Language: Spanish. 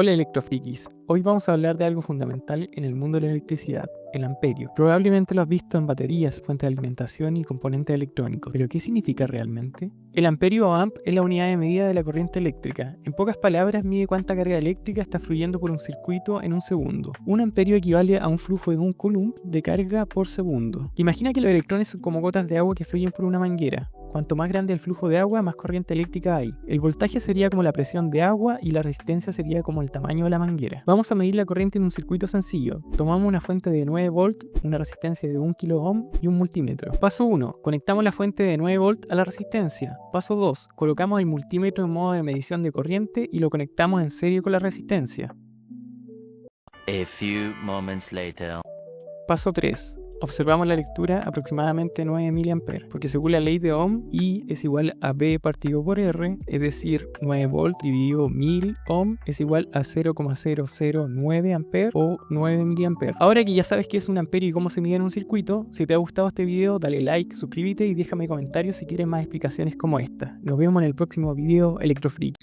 Hola electrofrikis, hoy vamos a hablar de algo fundamental en el mundo de la electricidad, el amperio. Probablemente lo has visto en baterías, fuentes de alimentación y componentes electrónicos, pero ¿qué significa realmente? El amperio o amp es la unidad de medida de la corriente eléctrica. En pocas palabras, mide cuánta carga eléctrica está fluyendo por un circuito en un segundo. Un amperio equivale a un flujo de 1 coulomb de carga por segundo. Imagina que los electrones son como gotas de agua que fluyen por una manguera. Cuanto más grande el flujo de agua, más corriente eléctrica hay. El voltaje sería como la presión de agua y la resistencia sería como el tamaño de la manguera. Vamos a medir la corriente en un circuito sencillo. Tomamos una fuente de 9 volts, una resistencia de 1 kΩ y un multímetro. Paso 1. Conectamos la fuente de 9 volts a la resistencia. Paso 2. Colocamos el multímetro en modo de medición de corriente y lo conectamos en serie con la resistencia. A few moments later. Paso 3. Observamos la lectura aproximadamente 9 mA, porque según la ley de Ohm, I es igual a B partido por R, es decir, 9 volts dividido 1000 ohm es igual a 0,009 amperes o 9 mA. Ahora que ya sabes qué es un amperio y cómo se mide en un circuito, si te ha gustado este video, dale like, suscríbete y déjame comentarios si quieres más explicaciones como esta. Nos vemos en el próximo video Electrofreak.